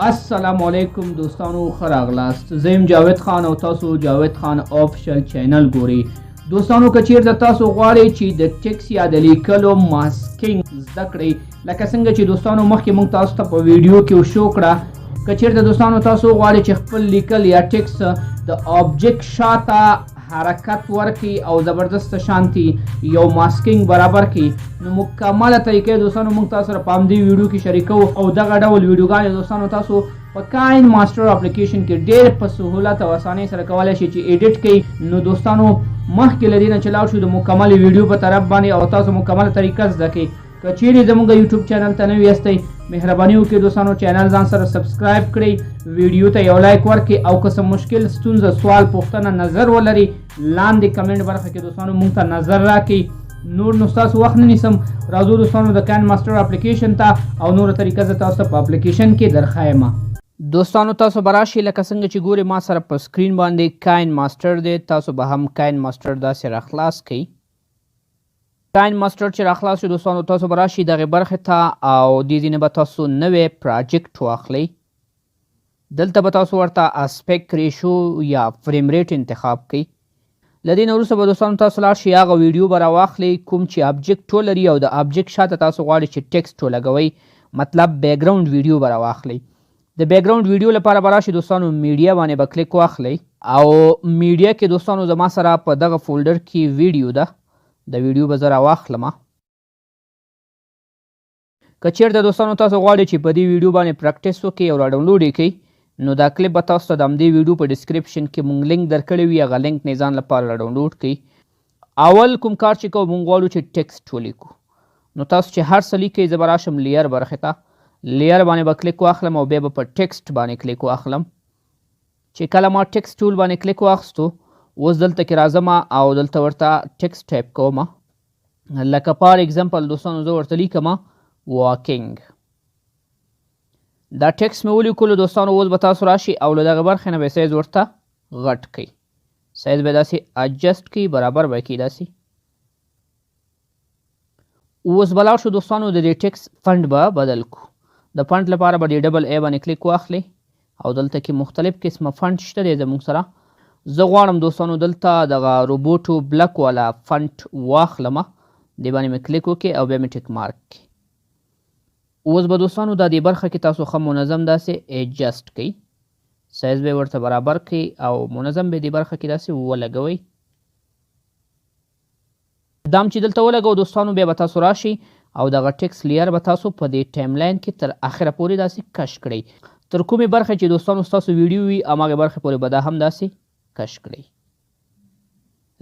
السلام علیکم دوستانو، ښه راغلاست. زه یم جاوید خان او تاسو جاوید خان آفیشل چینل ګورئ. دوستانو که چیرته تاسو غواړئ چې د ټکس یا د لیکلو ماسکینګ زده کړئ، لکه څنګه چې دوستانو مخکې موږ تاسو ته په ویډیو کې شو کړه، که چیرته دوستانو تاسو غواړئ چې خپل لیکل یا ټکس د آبجیکټ شاته حرکت ورکړي او زبردست شانتي یو ماسکینګ برابر کړي، نو مکمله طریقې دوستانو موږ تاسو سره په همدې ویډیو کې شریکو او دغه ډول ویډیوګانې دوستانو تاسو په کاین ماسټر اپلیکیشن کې ډېر په سهولت او اسانۍ سره کولی شئ چې ایډیټ کړئ. نو دوستانو مخکې له دې نه چې لاړ شو د مکملې ویډیو په طرف باندې او تاسو مکمله طریقه زده کړئ. که چیرې زموږ یوټیوب چینل ته نوي یاستئ، مهرباني وکړئ دوستانو چینل ځان سره سبسکرایب کړئ، ویډیو ته یو لایک ورکړئ او که څه مشکل ستونزه سوال پوښتنه نظر ولري لاندې کمنټ برخه کې دوستانو موږ ته نظر راکړئ. نور نو ستاسو وخت نه نیسم، راځو دوستانو د کاین ماسټر اپلیکیشن ته او نوره طریقه زه تاسو ته په اپلیکیشن کې درښایم. دوستانو تاسو به راشئ، لکه څنګه چې ګورئ ما سره په سکرین باندې کاین ماسټر دی، تاسو به هم کاین ماسټر داسې راخلاص کړئ. کاین ماسټر چې راخلاص شو دوستانو تاسو به راشئ دغې برخې ته او دې ځینې به تاسو نوی پراجیکټ واخلئ. دلته به تاسو ورته اسپیکټ ریشو یا فریم ریټ انتخاب کړئ. له دې نه وروسته به دوستانو تاسو لاړ شئ هغه ویډیو به راواخلئ کوم چې آبجیکټ ولري او د آبجیکټ شاته تاسو غواړئ چې ټکسټ ولګوئ، مطلب بیکګراوند ویډیو به راواخلئ. د بیکګراوند ویډیو لپاره به راشئ دوستانو میډیا باندې به کلیک واخلئ او میډیا کې دوستانو زما سره په دغه فولډر کې ویډیو ده، د ویډیو به زه راواخلم. که چیرته دوستانو تاسو غواړئ چې په دې ویډیو باندې پریکټس وکړئ او راډاونلوډ یې کړئ، نو دا کلیپ به تاسو ته د همدې ویډیو په ډسکرپشن کې مونږ لینک درکړی وي، هغه لینک نه ځان لپاره راډاونلوډ کړئ. اول کوم کار چې کوو مونږ غواړو چې ټکسټ ولیکو، نو تاسو چې هر څه لیکئ زه به راشم لیر برخې ته، لیر باندې به کلیک واخلم او بیا به په ټکسټ باندې کلیک واخلم. چې کله ما ټکسټ ټول باندې کلیک واخستو، اوس دلته کې راځم او دلته ورته ټکسټ ټایپ کوم، لکه فار ایگزامپل دوستانو زه ورته لیکم واکینګ. دا ټکسټ مې ولیکلو دوستانو، اوس به تاسو راشئ او له دغه برخې نه به سایز ورته غټ کړئ، سایز به داسې اډجسټ کړئ، برابر به کړئ داسې. اوس به لاړ شو دوستانو د دې ټکسټ فنټ به بدل کړو. د فنټ لپاره به د ډبل ای باندې کلیک واخلئ او دلته کې مختلف قسمه فنټ شته دی زموږ سره. زه غواړم دوستانو دلته دغه روبوټو بلک والا فنټ واخلم، دې باندې مې کلیک وکړئ او بیا مې ټک مارک کړئ. اوس به دوستانو دا دې برخه کې تاسو ښه منظم داسې ایډجسټ کړئ، سایز به ورته برابر کړئ او منظم به دې برخه کې داسې ولګوئ. دام چې دلته ولګو دوستانو بیا به تاسو راشئ او دغه ټکس لیر به تاسو په دې ټایم لاین کې تر اخره پورې داسې کش کړئ. تر کومې برخې چې دوستانو ستاسو ویډیو وي هماغې برخې پورې به دا هم داسې کش کړئ.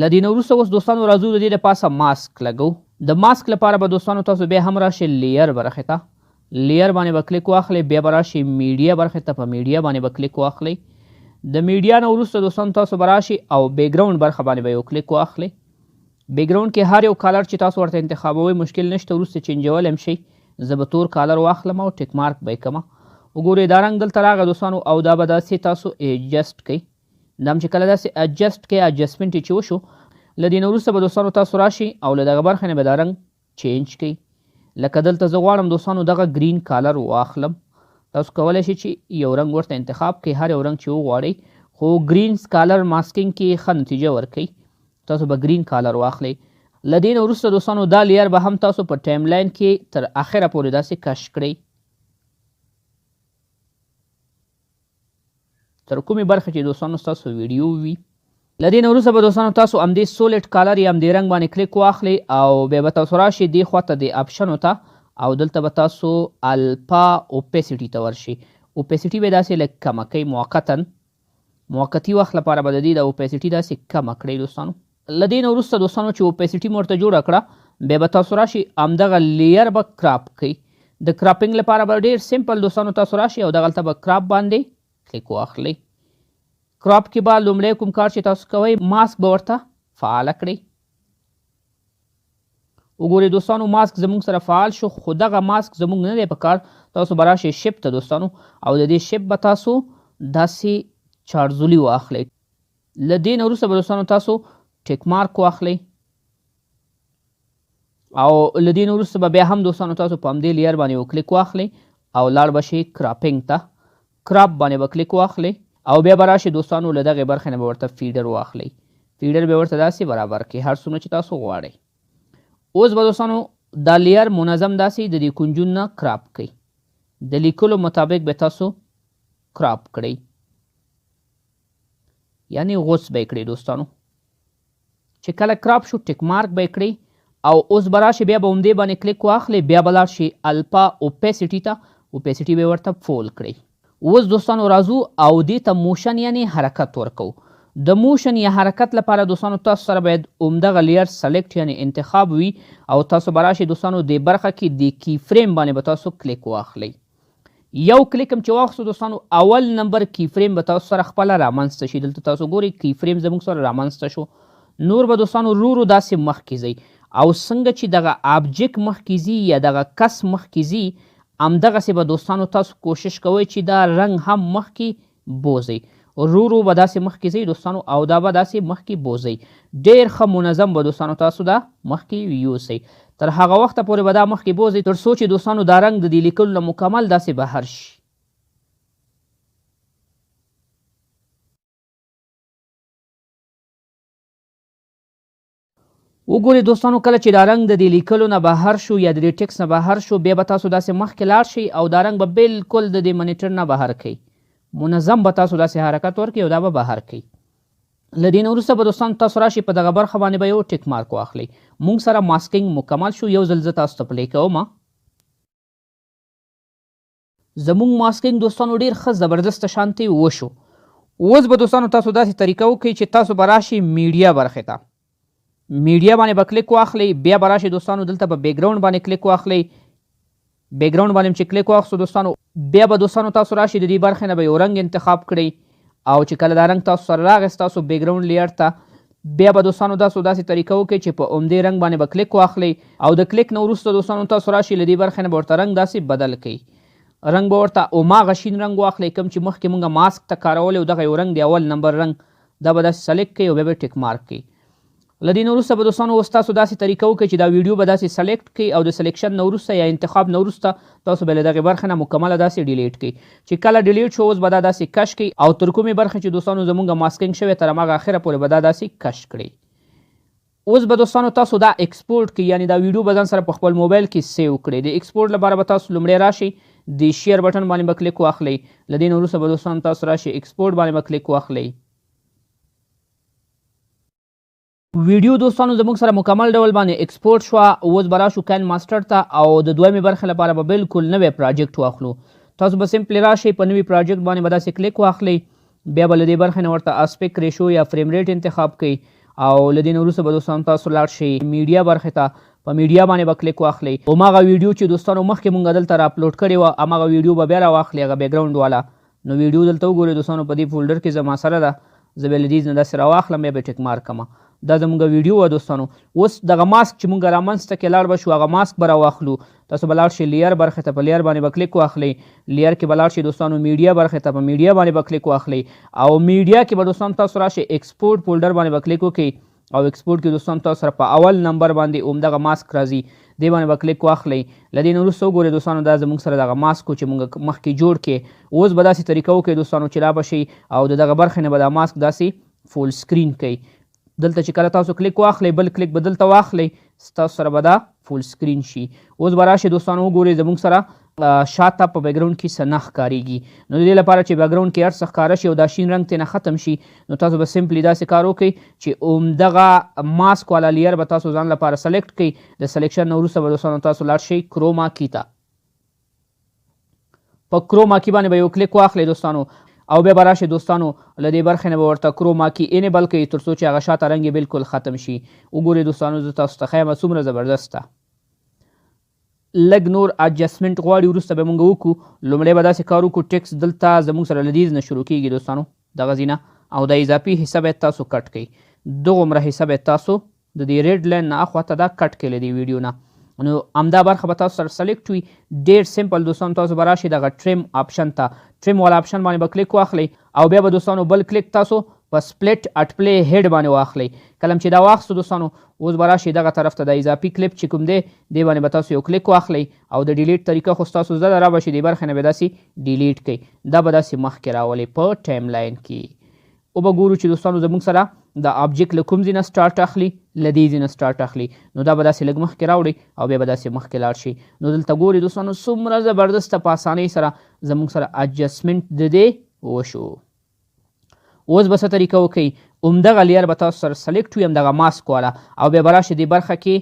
له دې نه وروسته اوس دوستانو راځو د دې دپاسه ماسک لګو. د ماسک لپاره به دوستانو تاسو بیا هم راشئ لیر برخې ته، لیر باندې به کلیک واخلئ، بیا به راشئ میډیا برخې ته، په میډیا باندې به کلیک واخلئ. د میډیا نه وروسته دوستانو تاسو به راشئ او بیکګراوند برخه باندې به یو کلیک واخلئ. بیکګراوند کې هر یو کالر چې تاسو ورته انتخابوئ مشکل نشته، وروسته چینجولی هم شئ. زه به تور کالر واخلم او ټک مارک به یې کړم. وګورئ دا رنګ دلته راغی دوستانو او دا به داسې تاسو ایډجسټ کړئ. دا هم چې کله داسې ایډجسټ کړئ، ایډجسټمنټ یې چې وشو، له دې نه وروسته به دوستانو تاسو راشئ او له دغه برخې نه به دا رنګ چینج کړئ. لکه دلته زه غواړم دوستانو دغه ګرین کالر واخلم. تاسو کولی شئ چې یو رنګ ورته انتخاب کړئ، هر یو رنګ چې وغواړئ، خو ګرین کالر ماسکینګ کې ښه نتیجه ورکوي. تاسو به ګرین کالر واخلئ. له دې نه وروسته دوستانو دا لیر به هم تاسو په ټایم لاین کې تر اخره پورې داسې کش کړئ، تر کومې برخې چې دوستانو ستاسو ویډیو وي. له دې نه وروسته به دوستانو تاسو همدې سولټ کالر یا همدې رنګ باندې کلیک واخلئ او بیا به تاسو راشئ دې خواته د اپشنو ته او دلته به تاسو الفا اوپیسټي ته ورشئ. اوپیسټي به داسې لږ کمه کوئ، موقتي وخت لپاره به د دې د اوپیسټي داسې کمه کړئ دوستانو. له دې نه وروسته دوستانو چې اوپیسټي مو ورته جوړه کړه، بیا به تاسو راشئ همدغه لیر به کراپ کړئ. د کراپینګ لپاره به ډېر سمپل دوستانو تاسو راشئ او دغلته به کراپ باندې کلیک واخلئ. کراپ کې به لومړی کوم کار چې تاسو کوئ ماسک به ورته فعاله کړئ. وګورئ دوستانو ماسک زموږ سره فعال شو، خو دغه ماسک زموږ نه دی په کار. تاسو به راشئ شپ ته دوستانو او د دې شپ به تاسو داسې چارزولي واخلئ. له دې نه وروسته به دوستانو تاسو ټک مارک واخلئ او له دې نه وروسته به بیا هم دوستانو تاسو په همدې لیر باندې یو کلیک واخلئ او لاړ به شئ کراپینګ ته. کراپ باندې به کلیک واخلئ او بیا به راشي دوستانو له دغې برخې نه به ورته فیډر واخلئ. فیډر به ورته داسې برابر کړئ هر څومره چې تاسو غواړئ. اوس به دوستانو دا لیر منظم داسې د دې کنجون نه کراپ کړئ. د لیکلو مطابق به تاسو کراپ کړئ، یعنی غوڅ به یې کړئ دوستانو. چې کله کراپ شو ټیک مارک به یې کړئ او اوس به راشي بیا به همدې باندې کلیک واخلئ، بیا به لاړ شي الفا اوپیسټي ته، اوپیسټي به ورته فول کړئ. اوس دوستانو راځو او دې ته موشن یعنی حرکت ورکو. د موشن یا حرکت لپاره دوستانو تاسو سره باید همدغه لیر سلیکټ یعنی انتخاب وي او تاسو به راشئ دوستانو دې برخه کې د کی فریم باندې به تاسو کلیک واخلئ. یو کلیک هم چې واخیستو دوستانو اول نمبر کی فریم به تاسو سره خپله رامنځته شي. دلته تاسو ګورئ کی فریم زموږ سره رامنځته شو. نور به دوستانو رو داسې مخکې ځئ او څنګه چې دغه آبجیکټ مخکې ځي یا دغه کس مخکې ځي همدغسې به دوستانو تاسو کوشش کوئ چې دا رنګ هم مخکې بوځئ. رو به داسې مخکې ځئ دوستانو او دا به داسې مخکې بوځئ. ډېر ښه منظم به دوستانو تاسو دا مخکې یوسئ. تر هغه وخته پورې به دا مخکې بوځئ تر څو چې دوستانو دا رنګ د دې لیکلو نه مکمل داسې بهر شي. وګورئ دوستانو کله چې دا رنګ د دې لیکلو نه بهر شو یا د دې ټکس نه بهر شو بیا به تاسو داسې مخکې لاړ شئ او دا رنګ به بالکل د دې منیټر نه بهر کړئ. منظم به تاسو داسې حرکت ورکړئ او دا به بهر کړئ. له دې نه وروسته به دوستانو تاسو راشئ په دغه برخه باندې به یو ټیک مارک واخلئ. موږ سره ماسکینګ مکمل شو. یو ځل زه تاسو ته پلی کوم. زموږ ماسکینګ دوستانو ډېر ښه زبردست شانتې وشو. اوس به دوستانو تاسو داسې طریقه وکړئ چې تاسو به راشئ میډیا برخې ته. میډیا باندې به کلیک واخلئ، بیا به راشئ دوستانو دلته به بیکګراوند باندې کلیک واخلئ. بیکګراوند باندې چې کلیک واخیستو دوستانو بیا به دوستانو تاسو راشئ د دې برخې نه به یو رنګ انتخاب کړئ او چې کله دا رنګ تاسو سره راغی ستاسو بیکګراوند لیر ته بیا به دوستانو تاسو داسې طریقه وکړئ چې په عمدې رنګ باندې به کلیک واخلئ او د کلیک نه وروسته دوستانو تاسو راشئ له دې برخې نه به ورته رنګ داسې بدل کړئ. رنګ به ورته هماغه شین رنګ واخلئ کوم چې مخکې مونږ ماسک ته کارولی او دغه یو رنګ دی اول نمبر رنګ دا به داسې سلیکټ کړئ او بیا به ټیک مارک کړئ. له دې نه وروسته به دوستانو اوس تاسو داسې طریقه وکړئ چې دا ویډیو به داسې سلیکټ کړئ او د سلیکشن نه وروسته یا انتخاب نه وروسته تاسو به له دغې برخې نه مکمله داسې ډیلیټ کړئ. چې کله ډیلیټ شو اوس به دا داسې کش کړئ او تر کومې برخې چې دوستانو زموږ ماسکینګ شوی تر هماغه اخره پورې به دا داسې کش کړئ. اوس به دوستانو تاسو دا ایکسپورټ کړئ یعنی دا ویډیو به ځان سره په خپل موبایل کې سیو کړئ. د ایکسپورټ لپاره به تاسو لومړی راشئ د شیر بټن باندې به کلیک واخلئ. له دې نه وروسته به دوستانو تاسو راشئ ایکسپورټ باندې به کلیک واخلئ. ویډیو دوستانو زموږ سره مکمل ډول باندې ایکسپورټ شوه. اوس به راشو کاین ماسټر ته او د دویمې برخې لپاره به بالکل نوی پراجکټ واخلو. تاسو به سمپلی راشئ په نوي پراجکټ باندې به داسې کلیک واخلئ، بیا به له دې برخې نه ورته اسپیکټ ریشو یا فریم ریټ انتخاب کړئ او له دې نه وروسته به دوستانو تاسو لاړ شئ میډیا برخې ته. په میډیا باندې به کلیک واخلئ. هماغه ویډیو چې دوستانو مخکې مونږ دلته راپلوډ کړې وه هماغه ویډیو به بیا راواخلئ هغه بیکګراوند والا. نو ویډیو دلته وګورئ دوستانو په دې فولډر کې زما سره ده. زه به له دې نه داسې راواخلم بیا به ټیک مارک کړم. دا زموږ ویډیو وه دوستانو. اوس دغه ماسک چې مونږ رامنځته کې لاړ به شو هغه ماسک به راواخلو. تاسو به لاړ شئ لیر برخې ته، په لیر باندې به کلیک واخلئ. لیر کې به لاړ شئ دوستانو میډیا برخې ته، په میډیا باندې به کلیک واخلئ او میډیا کې به دوستانو تاسو راشئ ایکسپورټ فولډر باندې به کلیک وکړئ او ایکسپورټ کې دوستانو تاسو سره په اول نمبر باندې همدغه ماسک راځي دې باندې به کلیک واخلئ. له دې نه وروسته وګورئ دوستانو دا زموږ سره دغه ماسک و چې مونږ مخکې جوړ کړې. اوس به داسې طریقه وکړئ دوستانو چې را به شئ او د دغه برخې نه به دا ماسک داسې فول سکرین کړئ. دلته چې کله تاسو کلیک واخلئ بل کلیک به دلته واخلئ ستاسو سره به دا فول سکرین شي. اوس به راشئ دوستانو وګورئ زموږ سره شاته په بیکګراوند کې څه نه ښکارېږي. نو د دې لپاره چې بیکګراوند کې هر څه ښکاره شي او دا شین رنګ ترېنه ختم شي نو تاسو به سمپلی داسې کار وکړئ چې همدغه ماسک والا لیر به تاسو ځان لپاره سلیکټ کړئ. د سلیکشن نه وروسته به دوستانو تاسو لاړ شئ کروما کی ته. په کروما کی باندې به یو کلیک واخلئ دوستانو او بیا به راشئ دوستانو له دې برخې نه به ورته کروما کی انیبل کړئ تر څو چې هغه شاته رنګ یې بالکل ختم شي. وګورئ دوستانو زه تاسو ته ښیم څومره زبردست ده. لږ نور اډجسټمنټ غواړي وروسته به مونږ وکړو. لومړی به داسې کار وکړو ټیکس دلته زموږ سره له دې نه شروع کېږي دوستانو دغه ځینه او د اضافي حصه باید تاسو کټ کړئ. دغومره حصه باید تاسو د دې ریډ لاین نه اخواته دا کټ کړئ له دې ویډیو نه. نو همدا برخه به تاسو سره سلیکټ وي. ډېر سمپل دوستانو تاسو به راشئ دغه ټریم آپشن ته. ټریم والا آپشن باندې به کلیک واخلئ او بیا به دوستانو بل کلیک تاسو په سپلټ اټ پلی هیډ باندې واخلئ. کله چې دا واخستو دوستانو اوس به راشئ دغه طرف ته د اضافي کلیپ چې کوم دی دې باندې به تاسو یو کلیک واخلئ او د ډیلیټ طریقه خو ستاسو زده ده، را به شي دې برخې نه به داسې ډیلیټ کړئ. دا به داسې مخکې راولئ په ټایم لاین کې. او به ګورو چې دوستانو زموږ سره د آبجیکټ له کوم ځای نه سټارټ اخلي، له دې ځای نه سټارټ اخلي. نو دا به داسې لږ مخکې راوړئ او بیا به داسې مخکې لاړ شي. نو دلته ګورئ دوستانو څومره زبردسته په اسانۍ سره زموږ سره اډجسټمنټ د دې وشو. اوس به څه طریقه وکئ، همدغه لیر به تاسو سره سلیکټ وي، همدغه ماسک والا، او بیا به راشئ دې برخه کې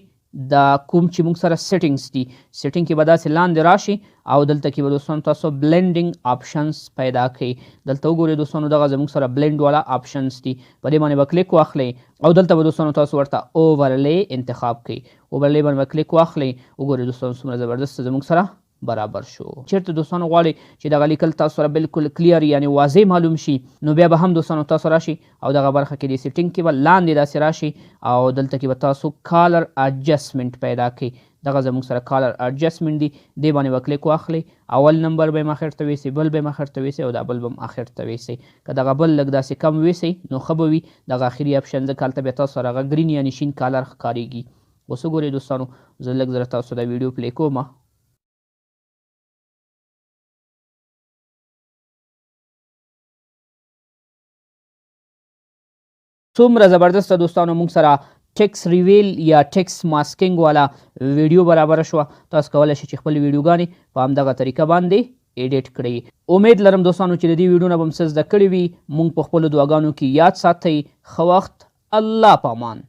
د کوم چې موږ سره سیټینګز دي، سیټینګ کې به داسې لاندې راشي او دلته کې به دوستانو تاسو بلینډینګ آپشنز پیدا کړئ. دلته وګورئ دوستانو دغه زموږ سره بلینډ والا آپشنز دي، په دې باندې به کلیک واخلئ او دلته به دوستانو تاسو ورته اوورلی انتخاب کړئ. اوورلی باندې به کلیک واخلئ. وګورئ دوستانو څومره زبردست زموږ سره برابر شو. چیرته دوستانو غواړئ چې دغه لیکل تاسو سره بالکل کلیر یعنی واضح معلوم شي، نو بیا به هم دوستانو تاسو راشي او دغه برخه کې د سیټینګ کې به لاندې داسې راشي او دلته کې به تاسو کالر اډجسټمنټ پیدا کړئ. دغه زموږ سره کالر اډجسټمنټ دی، دې باندې به کلیک واخلئ. اول نمبر به یې اخر ته ویسئ، بل به یې اخر ته ویسئ او دا بل به هم اخر ته ویسئ. که دغه بل لږ داسې کم ویسئ نو ښه به وي. دغه اخري اپشن ځکه هلته بیا تاسو سره هغه ګرین یعنې شین کالر ښکارېږي. اوس وګورئ دوستانو زه لږ زره تاسو دا ویډیو پلی کوم. څومره زبردسته دوستانو موږ سره ټیکس ریویل یا ټیکس ماسکینګ والا ویډیو برابره شوه. تاسو کولی شئ چې خپلې ویډیوګانې په همدغه طریقه باندې ایډیټ کړئ. امید لرم دوستانو چې د دې ویډیو نه به م څه زده کړي وي. موږ په خپلو دعاګانو کې یاد ساتئ. ښه وخت، الله پامان.